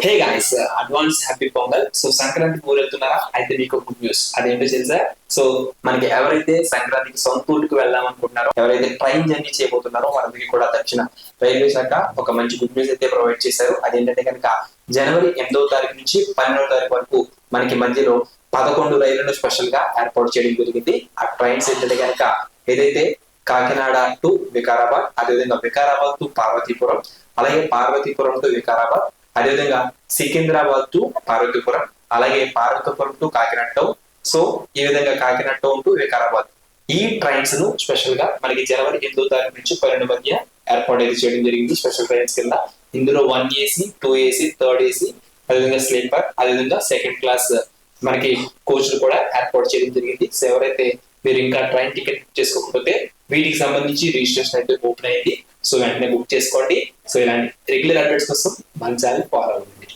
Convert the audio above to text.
హే guys, advance happy Pongal. So Sankranti ఊరెళ్తున్నారా? అయితే మీకు గుడ్ న్యూస్. అదేంటో తెలుసా? సో మనకి ఎవరైతే సంక్రాంతికి సొంత ఊరికి వెళ్దాం అనుకుంటున్నారో, ఎవరైతే ట్రైన్ జర్నీ చేయబోతున్నారో వారికి కూడా దక్షిణ రైల్వే శాఖ ఒక మంచి గుడ్ న్యూస్ అయితే ప్రొవైడ్ చేశారు. అదేంటంటే కనుక జనవరి 8వ తారీఖు నుంచి 12వ తారీఖు వరకు మనకి మధ్యలో 11 రైళ్లను స్పెషల్ గా ఏర్పాటు చేయడం జరిగింది. ఆ ట్రైన్స్ ఏంటంటే కనుక ఏదైతే కాకినాడ టు వికారాబాద్, అదేవిధంగా వికారాబాద్ టు పార్వతీపురం, అలాగే పార్వతీపురం టు వికారాబాద్, అదేవిధంగా సికింద్రాబాద్ టు పార్వతీపురం, అలాగే Parvathipuram to Kakinada town. So ఈ విధంగా కాకినాడ టౌన్ టు వికారాబాద్ ఈ ట్రైన్స్ ను స్పెషల్ గా మనకి జనవరి 8వ తారీఖు నుంచి 12 మధ్య ఏర్పాటు అయితే చేయడం జరిగింది. స్పెషల్ ట్రైన్స్ కింద ఇందులో 1 AC, 2 AC, థర్డ్ AC, అదేవిధంగా స్లీపర్, అదేవిధంగా సెకండ్ క్లాస్ మనకి కోచ్లు కూడా ఏర్పాటు చేయడం జరిగింది. సో ఎవరైతే మీరు ఇంకా ట్రైన్ టికెట్ బుక్ చేసుకోకపోతే వీటికి సంబంధించి రిజిస్ట్రేషన్ అయితే ఓపెన్ అయింది. సో వెంటనే బుక్ చేసుకోండి. సో ఇలాంటి రెగ్యులర్ అప్డేట్స్ కోసం మన ఛానల్ ఫాలో అవ్వండి.